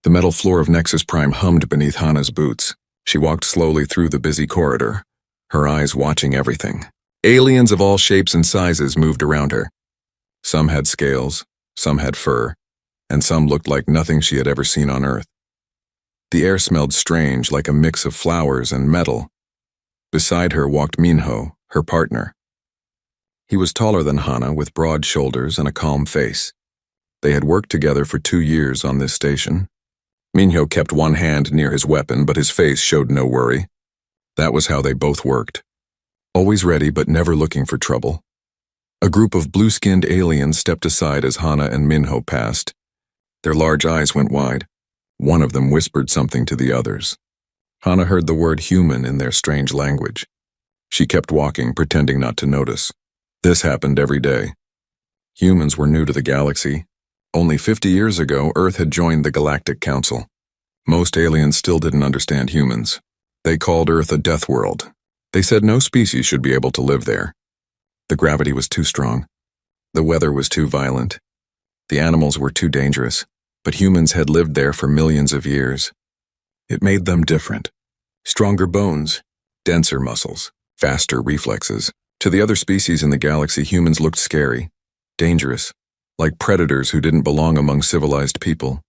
The metal floor of Nexus Prime hummed beneath Hana's boots. She walked slowly through the busy corridor, her eyes watching everything. Aliens of all shapes and sizes moved around her. Some had scales, some had fur, and some looked like nothing she had ever seen on Earth. The air smelled strange, like a mix of flowers and metal. Beside her walked Minho, her partner. He was taller than Hana, with broad shoulders and a calm face. They had worked together for 2 years on this station. Minho kept one hand near his weapon, but his face showed no worry. That was how they both worked. Always ready, but never looking for trouble. A group of blue-skinned aliens stepped aside as Hana and Minho passed. Their large eyes went wide. One of them whispered something to the others. Hana heard the word human in their strange language. She kept walking, pretending not to notice. This happened every day. Humans were new to the galaxy. Only 50 years ago, Earth had joined the Galactic Council. Most aliens still didn't understand humans. They called Earth a death world. They said no species should be able to live there. The gravity was too strong. The weather was too violent. The animals were too dangerous, but humans had lived there for millions of years. It made them different. Stronger bones, denser muscles, faster reflexes. To the other species in the galaxy, humans looked scary, dangerous, like predators who didn't belong among civilized people.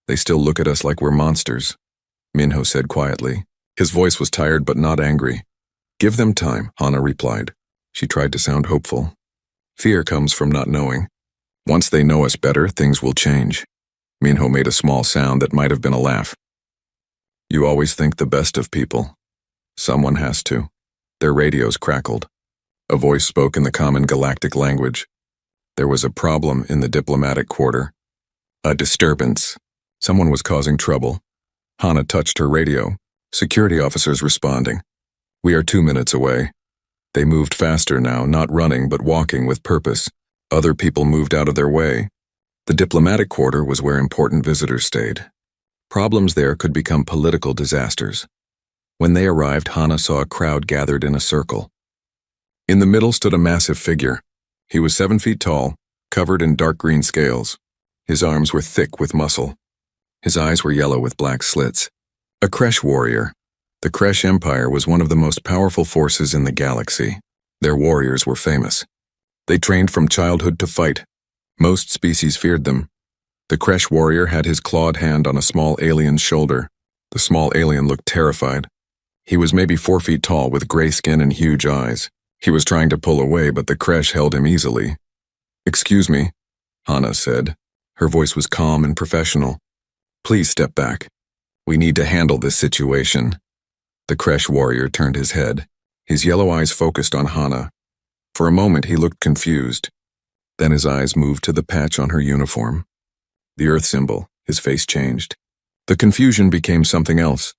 They still look at us like we're monsters, Minho said quietly. His voice was tired but not angry. Give them time, Hana replied. She tried to sound hopeful. Fear comes from not knowing. Once they know us better, things will change. Minho made a small sound that might have been a laugh. You always think the best of people. Someone has to. Their radios crackled. A voice spoke in the common galactic language. There was a problem in the diplomatic quarter. A disturbance. Someone was causing trouble. Hana touched her radio. Security officers responding. We are 2 minutes away. They moved faster now, not running but walking with purpose. Other people moved out of their way. The diplomatic quarter was where important visitors stayed. Problems there could become political disasters. When they arrived, Hana saw a crowd gathered in a circle. In the middle stood a massive figure. He was 7 feet tall, covered in dark green scales. His arms were thick with muscle. His eyes were yellow with black slits. A Kresh warrior. The Kresh Empire was one of the most powerful forces in the galaxy. Their warriors were famous. They trained from childhood to fight. Most species feared them. The Kresh warrior had his clawed hand on a small alien's shoulder. The small alien looked terrified. He was maybe 4 feet tall with gray skin and huge eyes. He was trying to pull away, but the Kresh held him easily. Excuse me, Hana said. Her voice was calm and professional. Please step back. We need to handle this situation. The Kresh warrior turned his head. His yellow eyes focused on Hana. For a moment he looked confused. Then his eyes moved to the patch on her uniform. The Earth symbol. His face changed. The confusion became something else.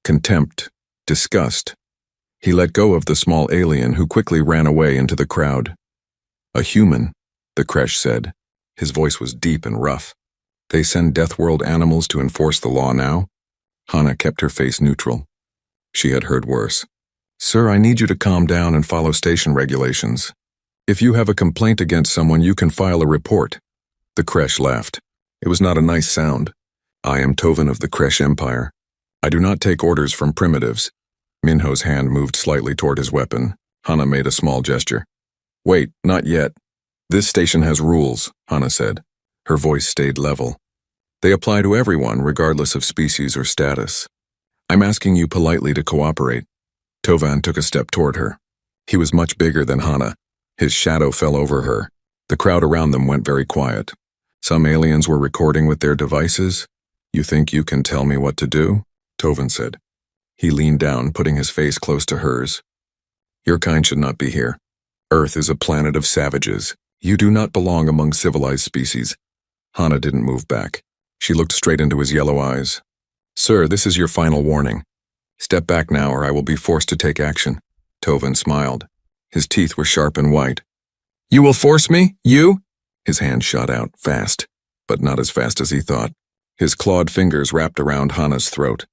Contempt. Disgust. He let go of the small alien who quickly ran away into the crowd. A human, the Kresh said. His voice was deep and rough. They send Deathworld animals to enforce the law now? Hana kept her face neutral. She had heard worse. Sir, I need you to calm down and follow station regulations. If you have a complaint against someone, you can file a report. The Kresh laughed. It was not a nice sound. I am Tovan of the Kresh Empire. I do not take orders from primitives. Minho's hand moved slightly toward his weapon. Hana made a small gesture. Wait, not yet. This station has rules, Hana said. Her voice stayed level. They apply to everyone, regardless of species or status. I'm asking you politely to cooperate. Tovan took a step toward her. He was much bigger than Hana. His shadow fell over her. The crowd around them went very quiet. Some aliens were recording with their devices. You think you can tell me what to do? Tovan said. He leaned down, putting his face close to hers. Your kind should not be here. Earth is a planet of savages. You do not belong among civilized species. Hana didn't move back. She looked straight into his yellow eyes. Sir, this is your final warning. Step back now or I will be forced to take action. Tovan smiled. His teeth were sharp and white. You will force me? You? His hand shot out, fast, but not as fast as he thought. His clawed fingers wrapped around Hana's throat.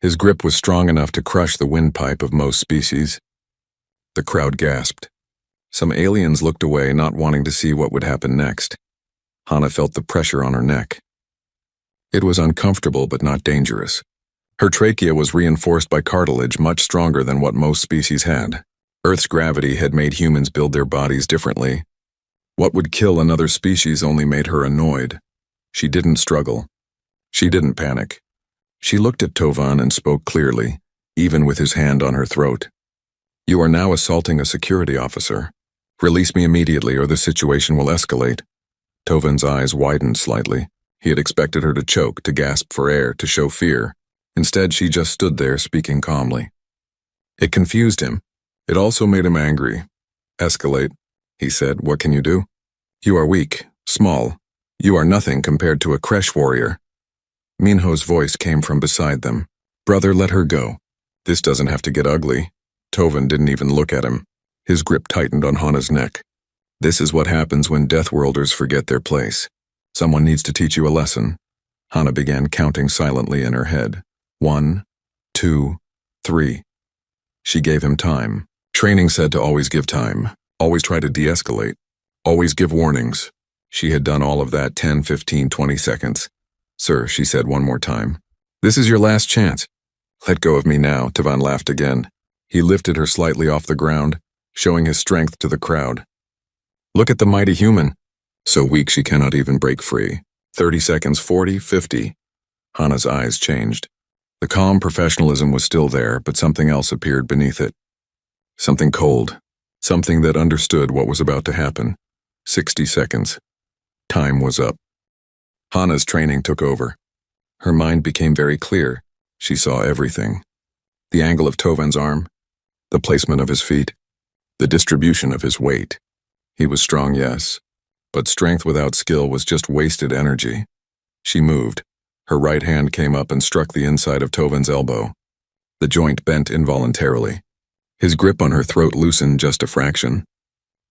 His grip was strong enough to crush the windpipe of most species. The crowd gasped. Some aliens looked away, not wanting to see what would happen next. Hana felt the pressure on her neck. It was uncomfortable but not dangerous. Her trachea was reinforced by cartilage much stronger than what most species had. Earth's gravity had made humans build their bodies differently. What would kill another species only made her annoyed. She didn't struggle. She didn't panic. She looked at Tovan and spoke clearly, even with his hand on her throat. "You are now assaulting a security officer. Release me immediately or the situation will escalate." Tovan's eyes widened slightly. He had expected her to choke, to gasp for air, to show fear. Instead, she just stood there, speaking calmly. It confused him. It also made him angry. "Escalate," he said. "What can you do? You are weak, small. You are nothing compared to a Kresh warrior." Minho's voice came from beside them. "Brother, let her go. This doesn't have to get ugly." Tovan didn't even look at him. His grip tightened on Hana's neck. "This is what happens when Deathworlders forget their place. Someone needs to teach you a lesson." Hana began counting silently in her head. 1, 2, 3. She gave him time. Training said to always give time. Always try to de-escalate. Always give warnings. She had done all of that 10, 15, 20 seconds. "Sir," she said one more time. "This is your last chance." "Let go of me now," Tovan laughed again. He lifted her slightly off the ground, showing his strength to the crowd. "Look at the mighty human. So weak she cannot even break free." 30 seconds, 40, 50. Hana's eyes changed. The calm professionalism was still there, but something else appeared beneath it. Something cold. Something that understood what was about to happen. 60 seconds. Time was up. Hana's training took over. Her mind became very clear. She saw everything. The angle of Tovan's arm, the placement of his feet, the distribution of his weight. He was strong, yes, but strength without skill was just wasted energy. She moved. Her right hand came up and struck the inside of Tovan's elbow. The joint bent involuntarily. His grip on her throat loosened just a fraction.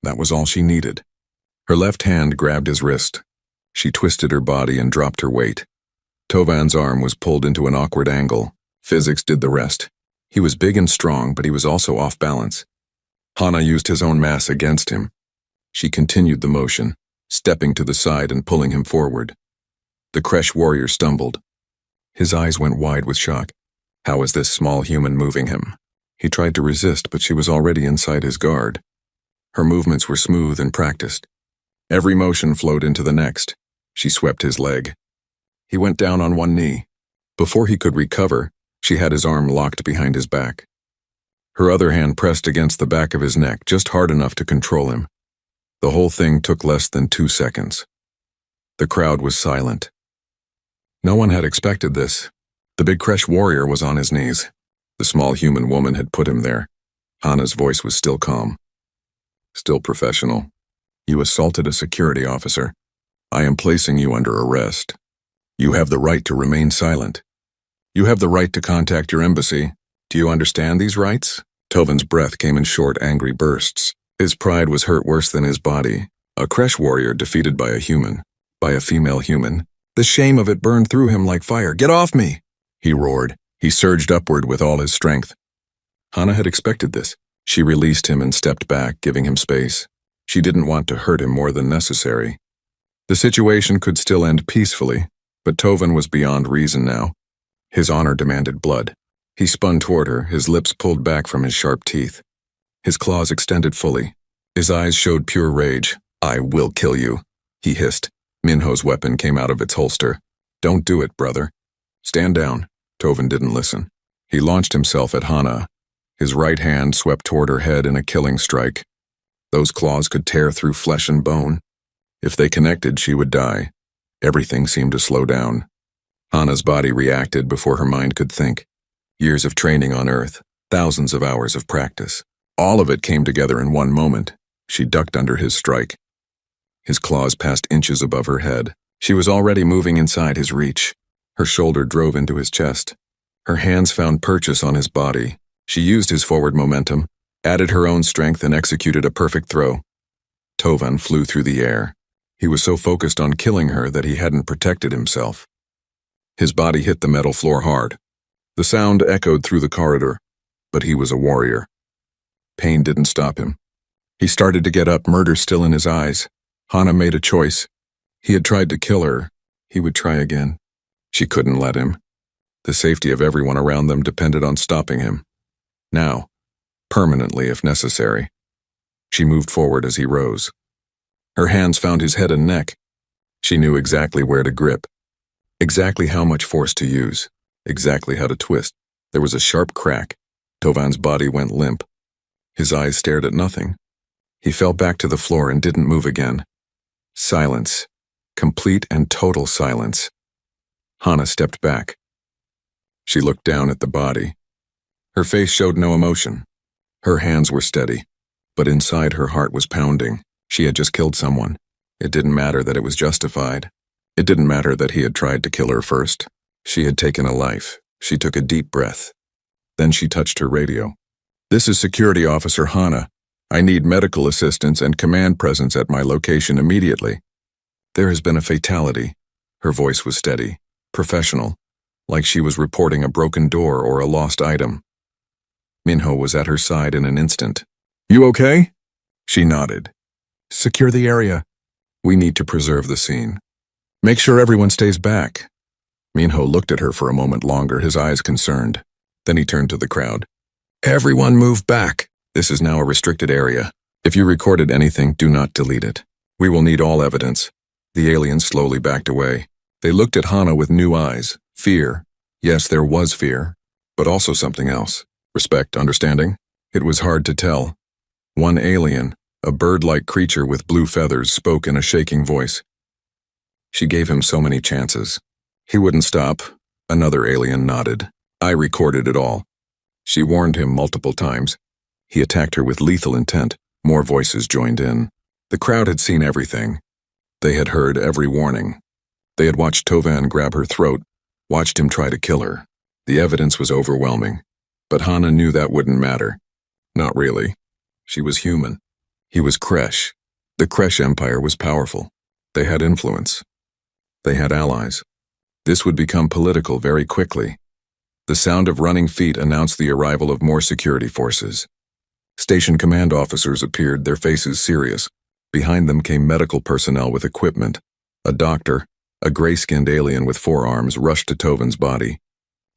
That was all she needed. Her left hand grabbed his wrist. She twisted her body and dropped her weight. Tovan's arm was pulled into an awkward angle. Physics did the rest. He was big and strong, but he was also off balance. Hana used his own mass against him. She continued the motion, stepping to the side and pulling him forward. The Kresh warrior stumbled. His eyes went wide with shock. How was this small human moving him? He tried to resist, but she was already inside his guard. Her movements were smooth and practiced. Every motion flowed into the next. She swept his leg. He went down on one knee. Before he could recover, she had his arm locked behind his back. Her other hand pressed against the back of his neck, just hard enough to control him. The whole thing took less than 2 seconds. The crowd was silent. No one had expected this. The big Kresh warrior was on his knees. The small human woman had put him there. Hana's voice was still calm. Still professional. "You assaulted a security officer. I am placing you under arrest. You have the right to remain silent. You have the right to contact your embassy. Do you understand these rights?" Tovan's breath came in short, angry bursts. His pride was hurt worse than his body. A Kresh warrior defeated by a human. By a female human. The shame of it burned through him like fire. "Get off me!" he roared. He surged upward with all his strength. Hana had expected this. She released him and stepped back, giving him space. She didn't want to hurt him more than necessary. The situation could still end peacefully, but Tovan was beyond reason now. His honor demanded blood. He spun toward her, his lips pulled back from his sharp teeth. His claws extended fully. His eyes showed pure rage. "I will kill you," he hissed. Minho's weapon came out of its holster. "Don't do it, brother. Stand down." Tovan didn't listen. He launched himself at Hana. His right hand swept toward her head in a killing strike. Those claws could tear through flesh and bone. If they connected, she would die. Everything seemed to slow down. Hana's body reacted before her mind could think. Years of training on Earth, thousands of hours of practice. All of it came together in one moment. She ducked under his strike. His claws passed inches above her head. She was already moving inside his reach. Her shoulder drove into his chest. Her hands found purchase on his body. She used his forward momentum, added her own strength, and executed a perfect throw. Tovan flew through the air. He was so focused on killing her that he hadn't protected himself. His body hit the metal floor hard. The sound echoed through the corridor, but he was a warrior. Pain didn't stop him. He started to get up, murder still in his eyes. Hana made a choice. He had tried to kill her. He would try again. She couldn't let him. The safety of everyone around them depended on stopping him. Now, permanently if necessary. She moved forward as he rose. Her hands found his head and neck. She knew exactly where to grip, exactly how much force to use, exactly how to twist. There was a sharp crack. Tovan's body went limp. His eyes stared at nothing. He fell back to the floor and didn't move again. Silence. Complete and total silence. Hana stepped back. She looked down at the body. Her face showed no emotion. Her hands were steady, but inside her heart was pounding. She had just killed someone. It didn't matter that it was justified. It didn't matter that he had tried to kill her first. She had taken a life. She took a deep breath. Then she touched her radio. "This is Security Officer Hana. I need medical assistance and command presence at my location immediately. There has been a fatality." Her voice was steady, professional, like she was reporting a broken door or a lost item. Minho was at her side in an instant. "You okay?" She nodded. "Secure the area. We need to preserve the scene. Make sure everyone stays back." Minho looked at her for a moment longer, his eyes concerned. Then he turned to the crowd. "Everyone move back. This is now a restricted area. If you recorded anything, do not delete it. We will need all evidence." The aliens slowly backed away. They looked at Hana with new eyes. Fear. Yes, there was fear, but also something else. Respect, understanding? It was hard to tell. One alien, a bird-like creature with blue feathers, spoke in a shaking voice. She gave him so many chances. He wouldn't stop. Another alien nodded. "I recorded it all." She warned him multiple times. He attacked her with lethal intent. More voices joined in. The crowd had seen everything. They had heard every warning. They had watched Tovan grab her throat, watched him try to kill her. The evidence was overwhelming. But Hana knew that wouldn't matter. Not really. She was human. He was Kresh. The Kresh Empire was powerful. They had influence. They had allies. This would become political very quickly. The sound of running feet announced the arrival of more security forces. Station command officers appeared, their faces serious. Behind them came medical personnel with equipment. A doctor, a gray-skinned alien with 4 arms, rushed to Tovan's body.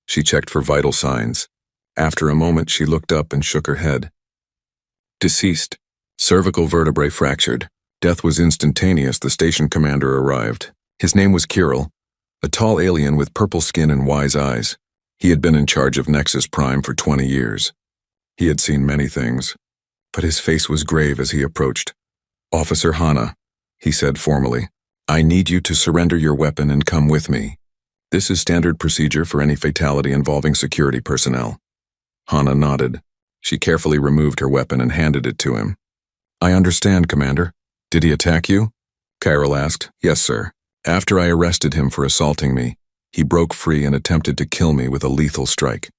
She checked for vital signs. After a moment, she looked up and shook her head. "Deceased. Cervical vertebrae fractured. Death was instantaneous. The station commander arrived. His name was Kirill, a tall alien with purple skin and wise eyes. He had been in charge of Nexus Prime for 20 years. He had seen many things, but his face was grave as he approached. "Officer Hana," he said formally, "I need you to surrender your weapon and come with me. This is standard procedure for any fatality involving security personnel." Hana nodded. She carefully removed her weapon and handed it to him. "I understand, Commander. Did he attack you?" Kirill asked. "Yes, sir. After I arrested him for assaulting me, he broke free and attempted to kill me with a lethal strike.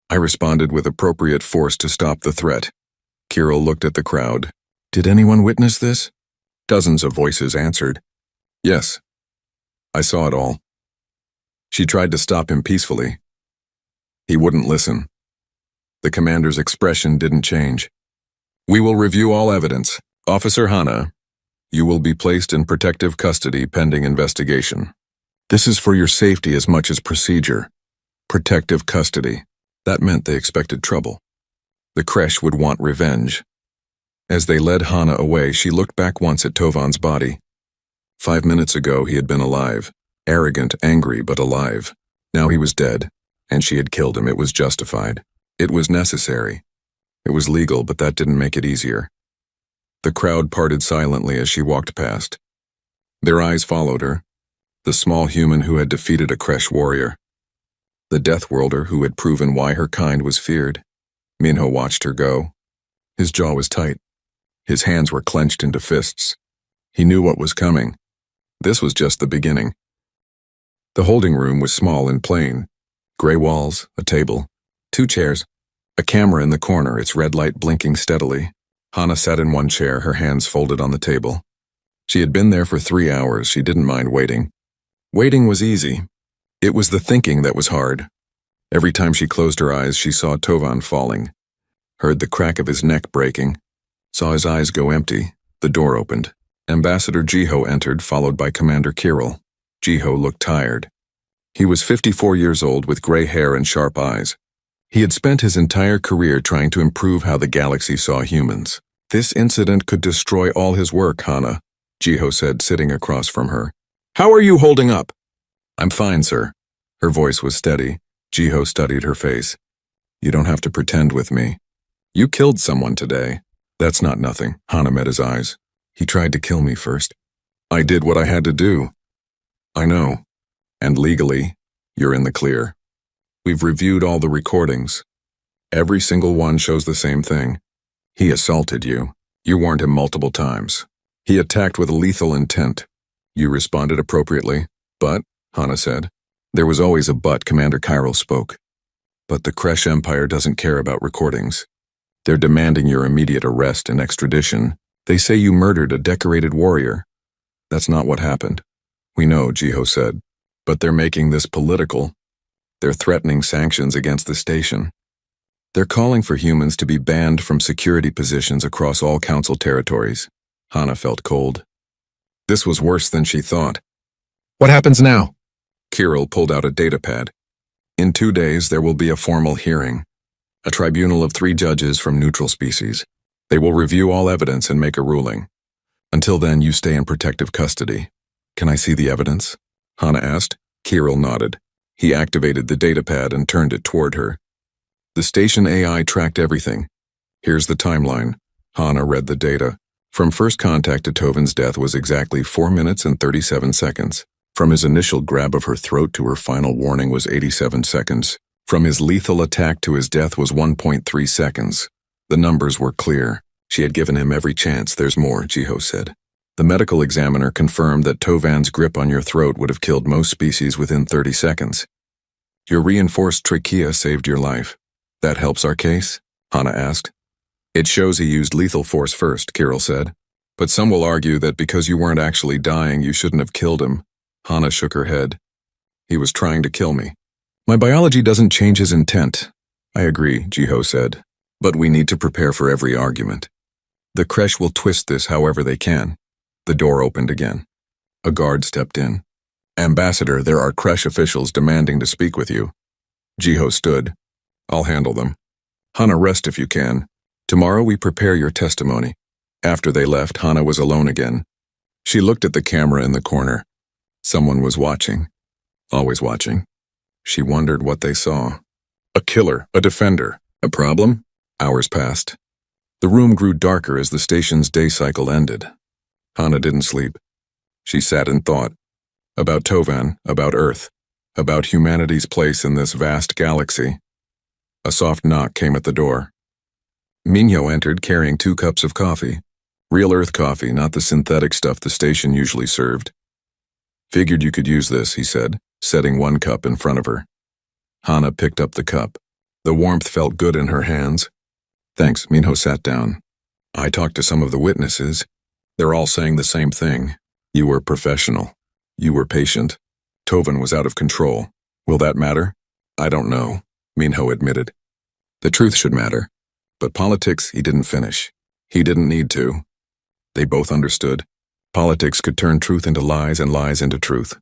I responded with appropriate force to stop the threat." Kirill looked at the crowd. "Did anyone witness this?" Dozens of voices answered. "Yes. I saw it all." She tried to stop him peacefully. He wouldn't listen. The commander's expression didn't change. "We will review all evidence. Officer Hana, you will be placed in protective custody pending investigation. This is for your safety as much as procedure. Protective custody. That meant they expected trouble. The Kresh would want revenge." As they led Hana away, she looked back once at Tovan's body. 5 minutes ago, he had been alive. Arrogant, angry, but alive. Now he was dead, and she had killed him. It was justified. It was necessary. It was legal, but that didn't make it easier. The crowd parted silently as she walked past. Their eyes followed her. The small human who had defeated a Kresh warrior. The Deathworlder who had proven why her kind was feared. Minho watched her go. His jaw was tight. His hands were clenched into fists. He knew what was coming. This was just the beginning. The holding room was small and plain. Gray walls, a table, 2 chairs, a camera in the corner, its red light blinking steadily. Hana sat in one chair, her hands folded on the table. She had been there for 3 hours. She didn't mind waiting. Waiting was easy. It was the thinking that was hard. Every time she closed her eyes, she saw Tovan falling, heard the crack of his neck breaking, saw his eyes go empty. The door opened. Ambassador Jiho entered, followed by Commander Kirill. Jiho looked tired. He was 54 years old with gray hair and sharp eyes. He had spent his entire career trying to improve how the galaxy saw humans. This incident could destroy all his work, Hana, Jiho said, sitting across from her. How are you holding up? I'm fine, sir. Her voice was steady. Jiho studied her face. You don't have to pretend with me. You killed someone today. That's not nothing. Hana met his eyes. He tried to kill me first. I did what I had to do. I know. And legally, you're in the clear. We've reviewed all the recordings. Every single one shows the same thing. He assaulted you. You warned him multiple times. He attacked with lethal intent. You responded appropriately. But, Hana said, there was always a but. Commander Chiral spoke. But the Kresh Empire doesn't care about recordings. They're demanding your immediate arrest and extradition. They say you murdered a decorated warrior. That's not what happened. We know, Jiho said. But they're making this political. They're threatening sanctions against the station. They're calling for humans to be banned from security positions across all council territories. Hana felt cold. This was worse than she thought. What happens now? Chiral pulled out a datapad. In 2 days, there will be a formal hearing. A tribunal of 3 judges from neutral species. They will review all evidence and make a ruling. Until then, you stay in protective custody. Can I see the evidence? Hana asked. Chiral nodded. He activated the datapad and turned it toward her. The station AI tracked everything. Here's the timeline. Hana read the data. From first contact to Tovan's death was exactly 4 minutes and 37 seconds. From his initial grab of her throat to her final warning was 87 seconds. From his lethal attack to his death was 1.3 seconds. The numbers were clear. She had given him every chance. There's more, Jiho said. The medical examiner confirmed that Tovan's grip on your throat would have killed most species within 30 seconds. Your reinforced trachea saved your life. That helps our case? Hana asked. It shows he used lethal force first, Chiral said. But some will argue that because you weren't actually dying, you shouldn't have killed him. Hana shook her head. He was trying to kill me. My biology doesn't change his intent. I agree, Jiho said. But we need to prepare for every argument. The Kresh will twist this however they can. The door opened again. A guard stepped in. Ambassador, there are Kresh officials demanding to speak with you. Jiho stood. I'll handle them. Hana, rest if you can. Tomorrow we prepare your testimony. After they left, Hana was alone again. She looked at the camera in the corner. Someone was watching. Always watching. She wondered what they saw. A killer, a defender. A problem? Hours passed. The room grew darker as the station's day cycle ended. Hana didn't sleep. She sat and thought. About Tovan, about Earth, about humanity's place in this vast galaxy. A soft knock came at the door. Minho entered carrying 2 cups of coffee. Real Earth coffee, not the synthetic stuff the station usually served. Figured you could use this, he said, setting 1 cup in front of her. Hana picked up the cup. The warmth felt good in her hands. Thanks, Minho sat down. I talked to some of the witnesses. They're all saying the same thing. You were professional. You were patient. Tovan was out of control. Will that matter? I don't know, Minho admitted. The truth should matter. But politics, he didn't finish. He didn't need to. They both understood. Politics could turn truth into lies and lies into truth.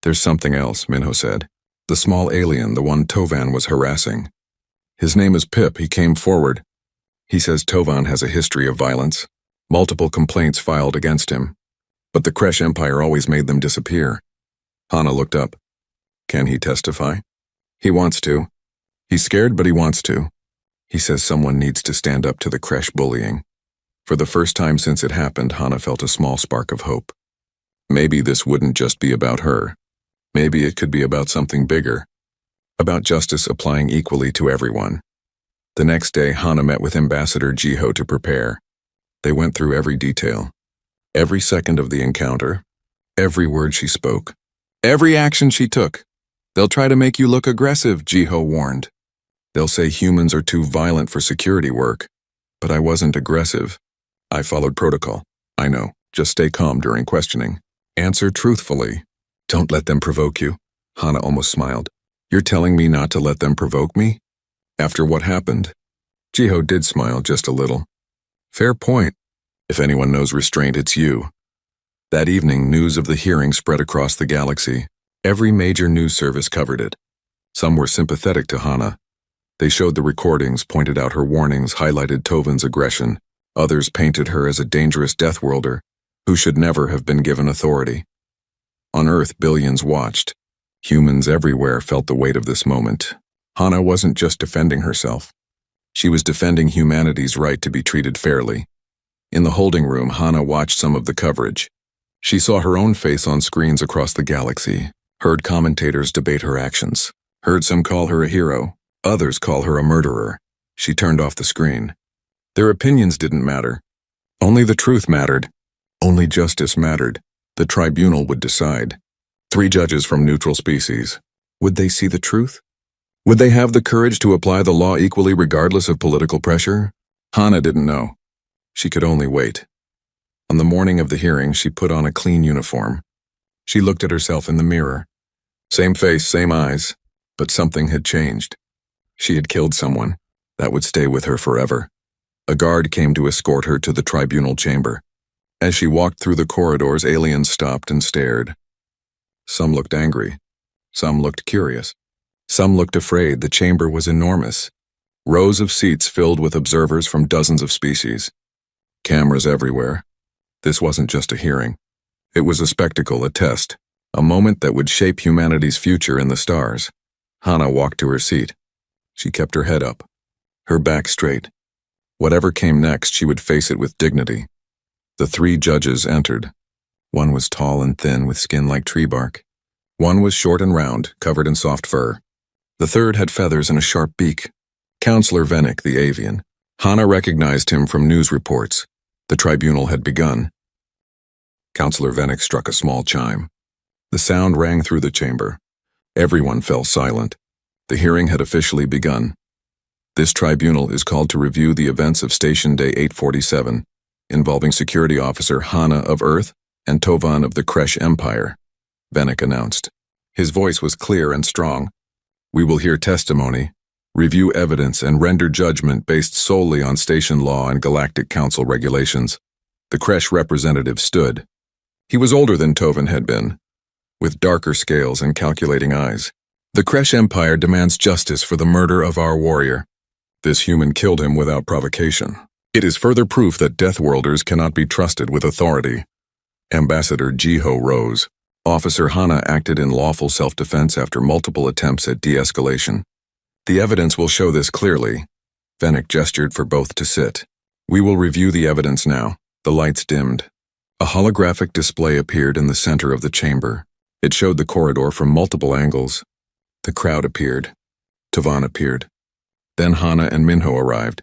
There's something else, Minho said. The small alien, the one Tovan was harassing. His name is Pip. He came forward. He says Tovan has a history of violence. Multiple complaints filed against him. But the Kresh Empire always made them disappear. Hana looked up. Can he testify? He wants to. He's scared, but he wants to. He says someone needs to stand up to the Kresh bullying. For the first time since it happened, Hana felt a small spark of hope. Maybe this wouldn't just be about her. Maybe it could be about something bigger. About justice applying equally to everyone. The next day, Hana met with Ambassador Jiho to prepare. They went through every detail. Every second of the encounter. Every word she spoke. Every action she took. They'll try to make you look aggressive, Jiho warned. They'll say humans are too violent for security work. But I wasn't aggressive. I followed protocol. I know. Just stay calm during questioning. Answer truthfully. Don't let them provoke you. Hana almost smiled. You're telling me not to let them provoke me? After what happened? Jiho did smile just a little. Fair point. If anyone knows restraint, it's you. That evening, news of the hearing spread across the galaxy. Every major news service covered it. Some were sympathetic to Hana. They showed the recordings, pointed out her warnings, highlighted Tovan's aggression. Others painted her as a dangerous Deathworlder who should never have been given authority. On Earth, billions watched. Humans everywhere felt the weight of this moment. Hana wasn't just defending herself. She was defending humanity's right to be treated fairly. In the holding room, Hana watched some of the coverage. She saw her own face on screens across the galaxy, heard commentators debate her actions, heard some call her a hero, others call her a murderer. She turned off the screen. Their opinions didn't matter. Only the truth mattered. Only justice mattered. The tribunal would decide. 3 judges from neutral species. Would they see the truth? Would they have the courage to apply the law equally regardless of political pressure? Hana didn't know. She could only wait. On the morning of the hearing, she put on a clean uniform. She looked at herself in the mirror. Same face, same eyes, but something had changed. She had killed someone. That would stay with her forever. A guard came to escort her to the tribunal chamber. As she walked through the corridors, aliens stopped and stared. Some looked angry. Some looked curious. Some looked afraid. The chamber was enormous. Rows of seats filled with observers from dozens of species. Cameras everywhere. This wasn't just a hearing. It was a spectacle, a test, a moment that would shape humanity's future in the stars. Hana walked to her seat. She kept her head up, her back straight. Whatever came next, she would face it with dignity. The 3 judges entered. One was tall and thin with skin like tree bark. One was short and round, covered in soft fur. The third had feathers and a sharp beak. Counselor Vennick, the avian. Hana recognized him from news reports. The tribunal had begun. Counselor Vennick struck a small chime. The sound rang through the chamber. Everyone fell silent. The hearing had officially begun. This tribunal is called to review the events of Station Day 847, involving Security Officer Hana of Earth and Tovan of the Kresh Empire, Vennick announced. His voice was clear and strong. We will hear testimony, review evidence, and render judgment based solely on station law and Galactic Council regulations. The Kresh representative stood. He was older than Tovan had been, with darker scales and calculating eyes. The Kresh Empire demands justice for the murder of our warrior. This human killed him without provocation. It is further proof that Deathworlders cannot be trusted with authority. Ambassador Jiho rose. Officer Hana acted in lawful self-defense after multiple attempts at de-escalation. The evidence will show this clearly. Vennick gestured for both to sit. We will review the evidence now. The lights dimmed. A holographic display appeared in the center of the chamber. It showed the corridor from multiple angles. The crowd appeared. Tovan appeared. Then Hana and Minho arrived.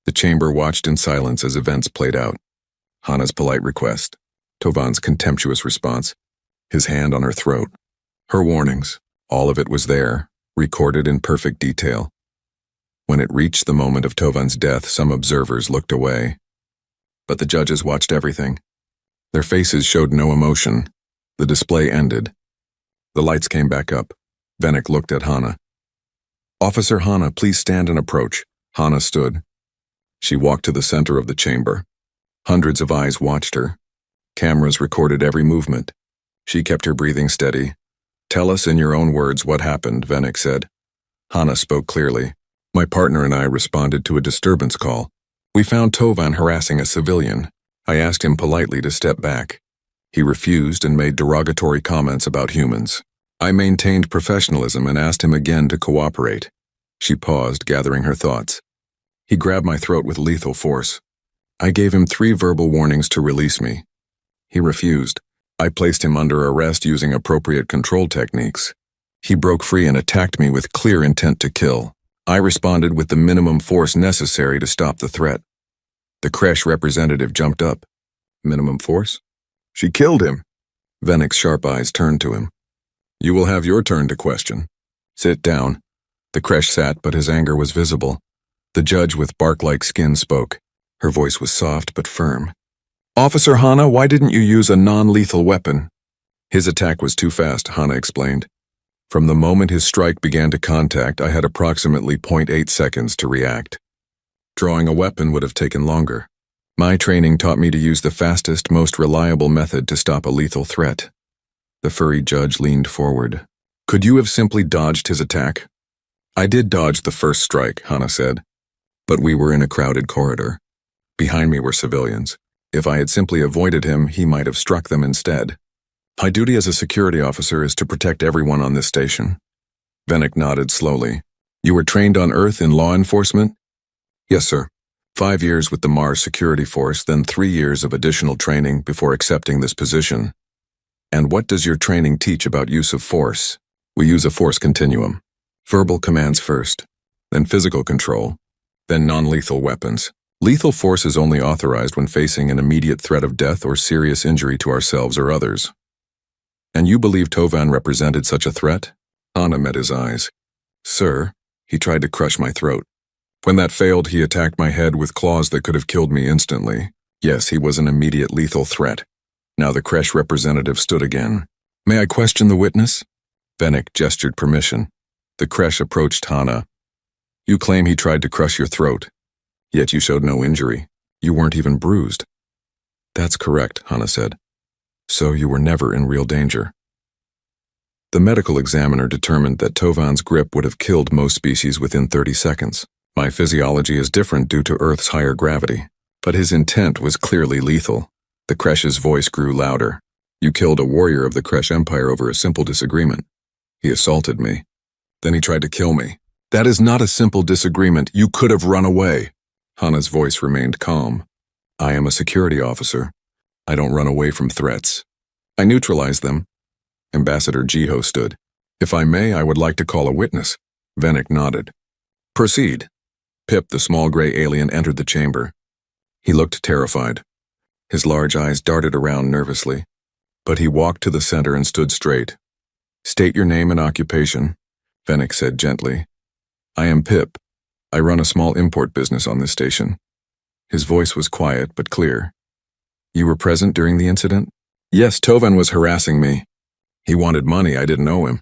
The chamber watched in silence as events played out. Hana's polite request. Tovan's contemptuous response. His hand on her throat. Her warnings. All of it was there, recorded in perfect detail. When it reached the moment of Tovan's death, some observers looked away. But the judges watched everything. Their faces showed no emotion. The display ended. The lights came back up. Vennick looked at Hana. Officer Hana, please stand and approach. Hana stood. She walked to the center of the chamber. Hundreds of eyes watched her. Cameras recorded every movement. She kept her breathing steady. Tell us in your own words what happened, Vennick said. Hana spoke clearly. My partner and I responded to a disturbance call. We found Tovan harassing a civilian. I asked him politely to step back. He refused and made derogatory comments about humans. I maintained professionalism and asked him again to cooperate. She paused, gathering her thoughts. He grabbed my throat with lethal force. I gave him 3 verbal warnings to release me. He refused. I placed him under arrest using appropriate control techniques. He broke free and attacked me with clear intent to kill. I responded with the minimum force necessary to stop the threat. The Kresh representative jumped up. Minimum force? She killed him. Vennick's sharp eyes turned to him. You will have your turn to question. Sit down. The Kresh sat, but his anger was visible. The judge with bark-like skin spoke. Her voice was soft but firm. Officer Hana, why didn't you use a non-lethal weapon? His attack was too fast, Hana explained. From the moment his strike began to contact, I had approximately 0.8 seconds to react. Drawing a weapon would have taken longer. My training taught me to use the fastest, most reliable method to stop a lethal threat. The furry judge leaned forward. Could you have simply dodged his attack? I did dodge the first strike, Hana said. But we were in a crowded corridor. Behind me were civilians. If I had simply avoided him, he might have struck them instead. My duty as a security officer is to protect everyone on this station. Vennick nodded slowly. You were trained on Earth in law enforcement? Yes, sir. 5 years with the Mars Security Force, then 3 years of additional training before accepting this position. And what does your training teach about use of force? We use a force continuum. Verbal commands first, then physical control, then non-lethal weapons. Lethal force is only authorized when facing an immediate threat of death or serious injury to ourselves or others. And you believe Tovan represented such a threat? Hana met his eyes. Sir, he tried to crush my throat. When that failed, he attacked my head with claws that could have killed me instantly. Yes, he was an immediate lethal threat. Now the Kresh representative stood again. May I question the witness? Vennick gestured permission. The Kresh approached Hana. You claim he tried to crush your throat, yet you showed no injury. You weren't even bruised. That's correct, Hana said. So you were never in real danger. The medical examiner determined that Tovan's grip would have killed most species within 30 seconds. My physiology is different due to Earth's higher gravity, but his intent was clearly lethal. The Kresh's voice grew louder. You killed a warrior of the Kresh Empire over a simple disagreement. He assaulted me. Then he tried to kill me. That is not a simple disagreement. You could have run away. Hana's voice remained calm. I am a security officer. I don't run away from threats. I neutralize them. Ambassador Jiho stood. If I may, I would like to call a witness. Vennick nodded. Proceed. Pip, the small gray alien, entered the chamber. He looked terrified. His large eyes darted around nervously, but he walked to the center and stood straight. State your name and occupation, Vennick said gently. I am Pip. I run a small import business on this station. His voice was quiet but clear. You were present during the incident? Yes, Tovan was harassing me. He wanted money. I didn't owe him.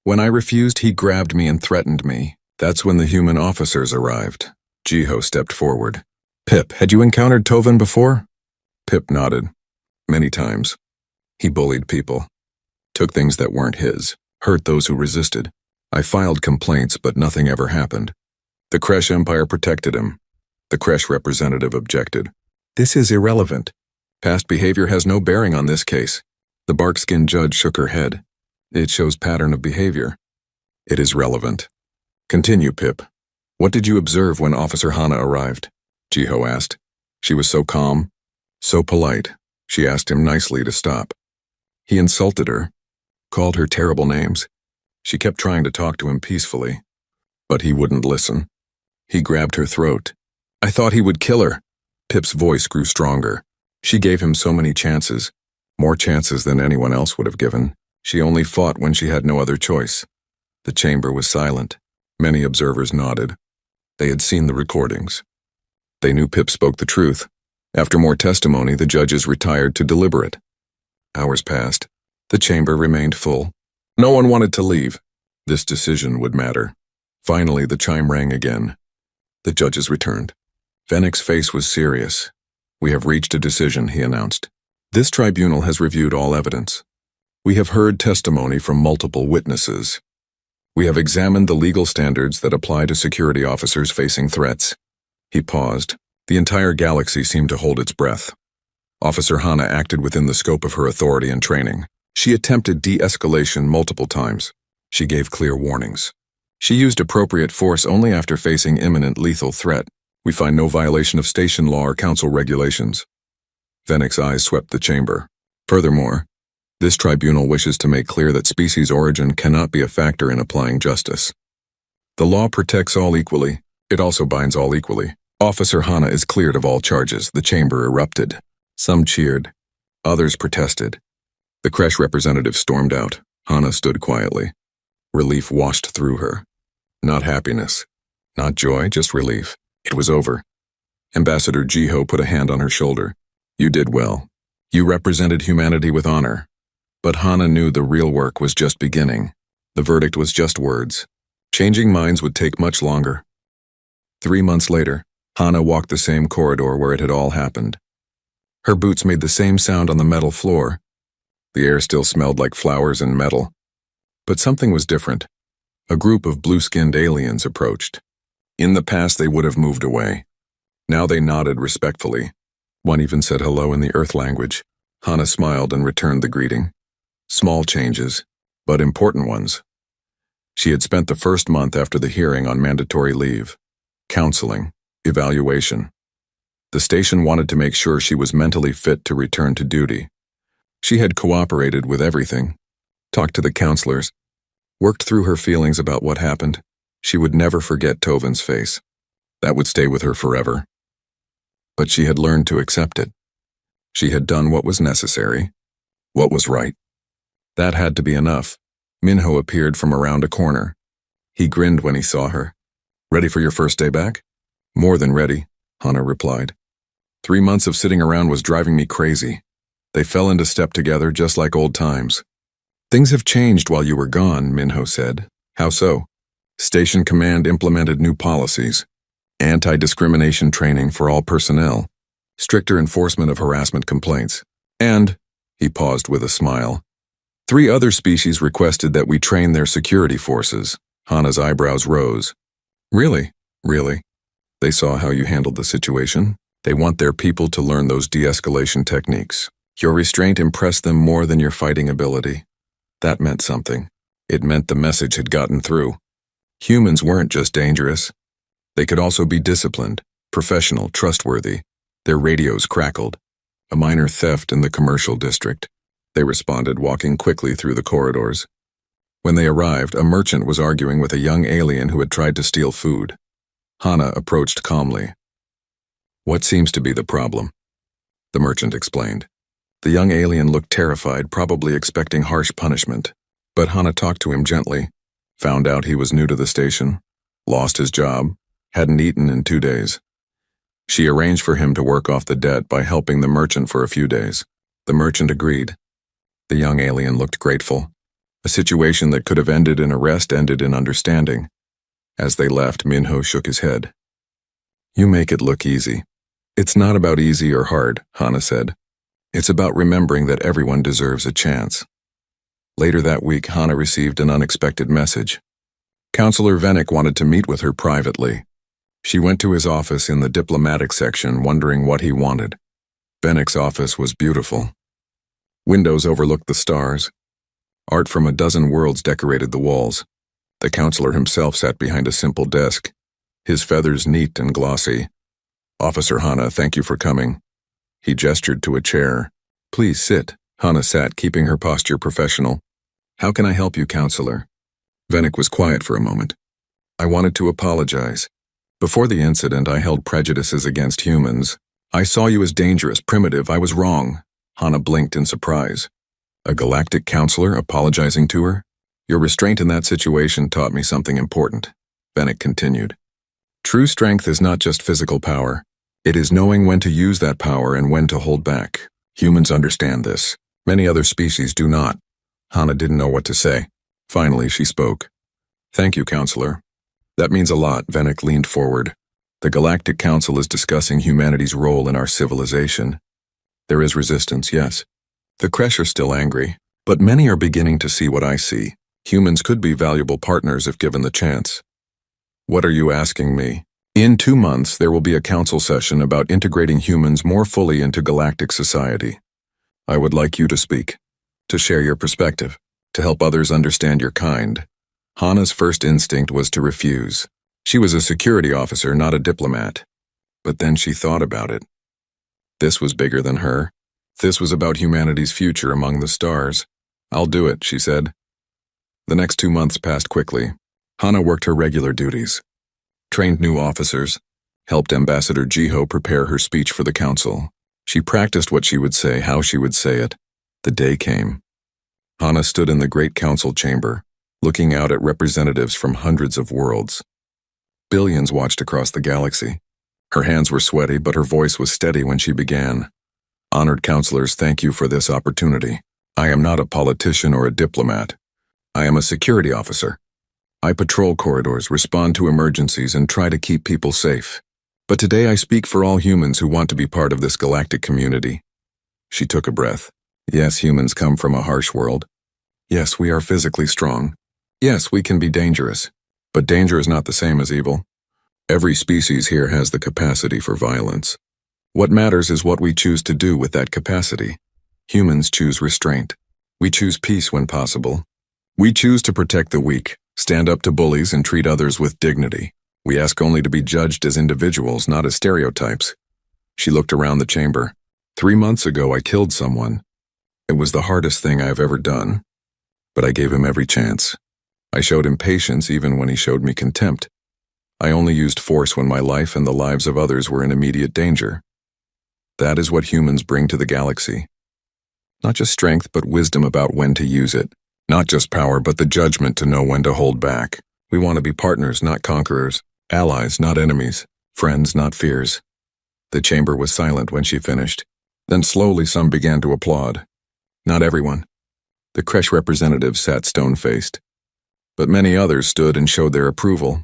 When I refused, he grabbed me and threatened me. That's when the human officers arrived. Jiho stepped forward. Pip, had you encountered Tovan before? Pip nodded. Many times. He bullied people. Took things that weren't his. Hurt those who resisted. I filed complaints, but nothing ever happened. The Kresh Empire protected him. The Kresh representative objected. This is irrelevant. Past behavior has no bearing on this case. The bark-skinned judge shook her head. It shows pattern of behavior. It is relevant. Continue, Pip. What did you observe when Officer Hana arrived? Jiho asked. She was so calm, so polite. She asked him nicely to stop. He insulted her, called her terrible names. She kept trying to talk to him peacefully, but he wouldn't listen. He grabbed her throat. I thought he would kill her. Pip's voice grew stronger. She gave him so many chances, more chances than anyone else would have given. She only fought when she had no other choice. The chamber was silent. Many observers nodded. They had seen the recordings. They knew Pip spoke the truth. After more testimony, the judges retired to deliberate. Hours passed. The chamber remained full. No one wanted to leave. This decision would matter. Finally, the chime rang again. The judges returned. Vennick's face was serious. We have reached a decision, he announced. This tribunal has reviewed all evidence. We have heard testimony from multiple witnesses. We have examined the legal standards that apply to security officers facing threats. He paused. The entire galaxy seemed to hold its breath. Officer Hana acted within the scope of her authority and training. She attempted de-escalation multiple times. She gave clear warnings. She used appropriate force only after facing imminent lethal threat. We find no violation of station law or council regulations. Vennick's eyes swept the chamber. Furthermore, this tribunal wishes to make clear that species origin cannot be a factor in applying justice. The law protects all equally. It also binds all equally. Officer Hana is cleared of all charges. The chamber erupted. Some cheered. Others protested. The Kresh representative stormed out. Hana stood quietly. Relief washed through her. Not happiness. Not joy, just relief. It was over. Ambassador Jiho put a hand on her shoulder. You did well. You represented humanity with honor. But Hana knew the real work was just beginning. The verdict was just words. Changing minds would take much longer. 3 months later, Hana walked the same corridor where it had all happened. Her boots made the same sound on the metal floor. The air still smelled like flowers and metal. But something was different. A group of blue-skinned aliens approached. In the past, they would have moved away. Now they nodded respectfully. One even said hello in the Earth language. Hana smiled and returned the greeting. Small changes, but important ones. She had spent the first month after the hearing on mandatory leave. Counseling, evaluation. The station wanted to make sure she was mentally fit to return to duty. She had cooperated with everything, talked to the counselors, worked through her feelings about what happened. She would never forget Tovin's face. That would stay with her forever. But she had learned to accept it. She had done what was necessary, what was right. That had to be enough. Minho appeared from around a corner. He grinned when he saw her. "Ready for your first day back?" "More than ready," Hana replied. 3 months of sitting around was driving me crazy. They fell into step together just like old times. "Things have changed while you were gone," Minho said. "How so?" "Station command implemented new policies. Anti-discrimination training for all personnel. Stricter enforcement of harassment complaints. And," he paused with a smile, "3 other species requested that we train their security forces." Hana's eyebrows rose. "Really? Really? They saw how you handled the situation. They want their people to learn those de-escalation techniques. Your restraint impressed them more than your fighting ability." That meant something. It meant the message had gotten through. Humans weren't just dangerous. They could also be disciplined, professional, trustworthy. Their radios crackled. A minor theft in the commercial district. They responded, walking quickly through the corridors. When they arrived, a merchant was arguing with a young alien who had tried to steal food. Hana approached calmly. "What seems to be the problem?" The merchant explained. The young alien looked terrified, probably expecting harsh punishment. But Hana talked to him gently, found out he was new to the station, lost his job, hadn't eaten in 2 days. She arranged for him to work off the debt by helping the merchant for a few days. The merchant agreed. The young alien looked grateful. A situation that could have ended in arrest ended in understanding. As they left, Minho shook his head. "You make it look easy." "It's not about easy or hard," Hana said. "It's about remembering that everyone deserves a chance." Later that week, Hana received an unexpected message. Counselor Vennick wanted to meet with her privately. She went to his office in the diplomatic section, wondering what he wanted. Vennick's office was beautiful. Windows overlooked the stars. Art from a dozen worlds decorated the walls. The counselor himself sat behind a simple desk, his feathers neat and glossy. "Officer Hana, thank you for coming." He gestured to a chair. "Please sit." Hana sat, keeping her posture professional. "How can I help you, counselor?" Vennick was quiet for a moment. "I wanted to apologize. Before the incident, I held prejudices against humans. I saw you as dangerous, primitive. I was wrong." Hana blinked in surprise. A galactic counselor apologizing to her? "Your restraint in that situation taught me something important," Vennick continued. "True strength is not just physical power. It is knowing when to use that power and when to hold back. Humans understand this. Many other species do not." Hana didn't know what to say. Finally, she spoke. "Thank you, counselor." "That means a lot." Vennick leaned forward. "The Galactic Council is discussing humanity's role in our civilization. There is resistance, yes. The Kresh are still angry, but many are beginning to see what I see. Humans could be valuable partners if given the chance." "What are you asking me?" "In 2 months, there will be a council session about integrating humans more fully into galactic society. I would like you to speak, to share your perspective, to help others understand your kind." Hana's first instinct was to refuse. She was a security officer, not a diplomat. But then she thought about it. This was bigger than her. This was about humanity's future among the stars. "I'll do it," she said. The next 2 months passed quickly. Hana worked her regular duties, trained new officers, helped Ambassador Jiho prepare her speech for the council. She practiced what she would say, how she would say it. The day came. Hana stood in the great council chamber, looking out at representatives from hundreds of worlds. Billions watched across the galaxy. Her hands were sweaty, but her voice was steady when she began. "Honored counselors, thank you for this opportunity. I am not a politician or a diplomat. I am a security officer. I patrol corridors, respond to emergencies, and try to keep people safe. But today I speak for all humans who want to be part of this galactic community." She took a breath. Yes, humans come from a harsh world. Yes, we are physically strong. Yes, we can be dangerous. But danger is not the same as evil. Every species here has the capacity for violence. What matters is what we choose to do with that capacity. Humans choose restraint. We choose peace when possible. We choose to protect the weak, stand up to bullies, and treat others with dignity. We ask only to be judged as individuals, not as stereotypes. She looked around the chamber. 3 months ago, I killed someone. It was the hardest thing I've ever done. But I gave him every chance. I showed him patience even when he showed me contempt. I only used force when my life and the lives of others were in immediate danger. That is what humans bring to the galaxy. Not just strength, but wisdom about when to use it. Not just power, but the judgment to know when to hold back. We want to be partners, not conquerors. Allies, not enemies. Friends, not fears. The chamber was silent when she finished. Then slowly some began to applaud. Not everyone. The creche representatives sat stone-faced. But many others stood and showed their approval.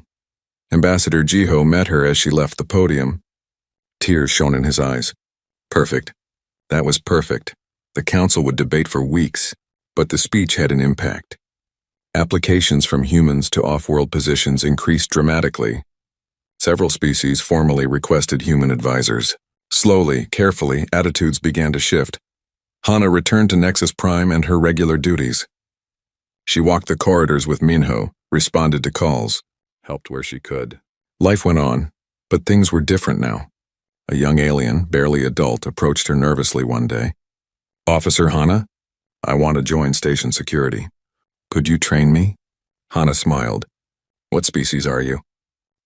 Ambassador Jiho met her as she left the podium. Tears shone in his eyes. Perfect. That was perfect. The council would debate for weeks, but the speech had an impact. Applications from humans to off-world positions increased dramatically. Several species formally requested human advisors. Slowly, carefully, attitudes began to shift. Hana returned to Nexus Prime and her regular duties. She walked the corridors with Minho, responded to calls, helped where she could. Life went on, but things were different now. A young alien, barely adult, approached her nervously one day. "Officer Hana, I want to join station security. Could you train me?" Hana smiled. "What species are you?"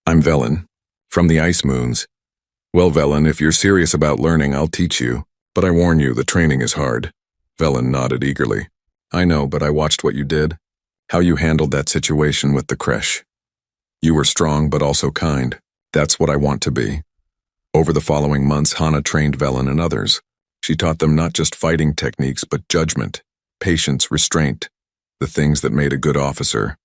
"I'm Velen, from the Ice Moons." "Well, Velen, if you're serious about learning, I'll teach you, but I warn you, the training is hard." Velen nodded eagerly. "I know, but I watched what you did, how you handled that situation with the creche. You were strong, but also kind. That's what I want to be." Over the following months, Hana trained Velen and others. She taught them not just fighting techniques, but judgment, patience, restraint, the things that made a good officer.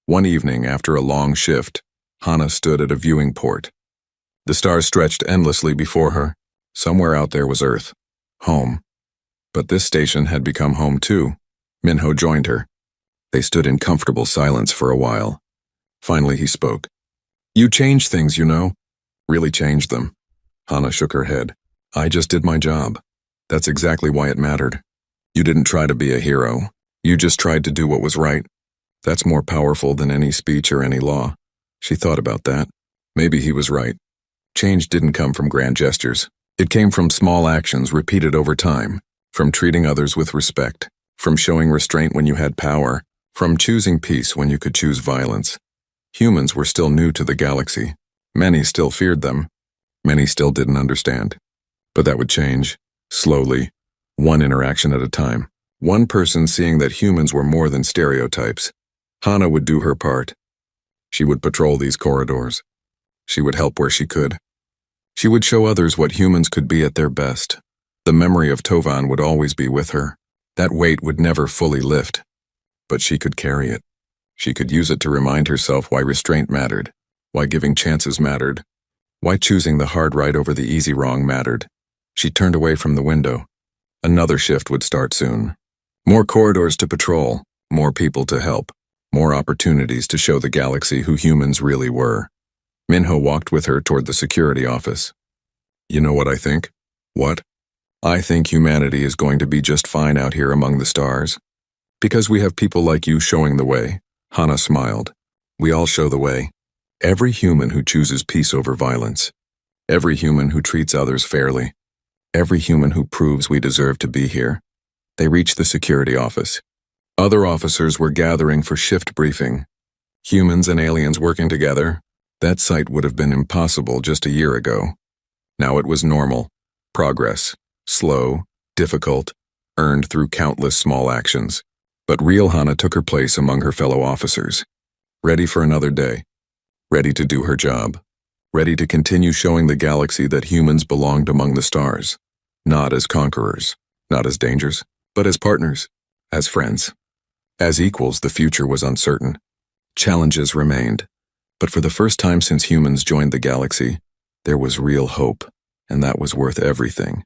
One evening, after a long shift, Hana stood at a viewing port. The stars stretched endlessly before her. Somewhere out there was Earth, home. But this station had become home too. Minho joined her. They stood in comfortable silence for a while. Finally he spoke. "You changed things, you know. Really changed them." Hana shook her head. "I just did my job. That's exactly why it mattered. You didn't try to be a hero. You just tried to do what was right. That's more powerful than any speech or any law." She thought about that. Maybe he was right. Change didn't come from grand gestures. It came from small actions repeated over time, from treating others with respect, from showing restraint when you had power, from choosing peace when you could choose violence. Humans were still new to the galaxy. Many still feared them. Many still didn't understand. But that would change, slowly, one interaction at a time. One person seeing that humans were more than stereotypes. Hana would do her part. She would patrol these corridors. She would help where she could. She would show others what humans could be at their best. The memory of Tovan would always be with her. That weight would never fully lift. But she could carry it. She could use it to remind herself why restraint mattered, why giving chances mattered, why choosing the hard right over the easy wrong mattered. She turned away from the window. Another shift would start soon. More corridors to patrol, more people to help, more opportunities to show the galaxy who humans really were. Minho walked with her toward the security office. "You know what I think?" "What?" "I think humanity is going to be just fine out here among the stars. Because we have people like you showing the way." Hana smiled. "We all show the way. Every human who chooses peace over violence. Every human who treats others fairly. Every human who proves we deserve to be here." They reached the security office. Other officers were gathering for shift briefing. Humans and aliens working together. That sight would have been impossible just a year ago. Now it was normal. Progress. Slow, difficult, earned through countless small actions. But real Hana took her place among her fellow officers. Ready for another day. Ready to do her job. Ready to continue showing the galaxy that humans belonged among the stars. Not as conquerors, not as dangers, but as partners, as friends. As equals, the future was uncertain. Challenges remained. But for the first time since humans joined the galaxy, there was real hope, and that was worth everything.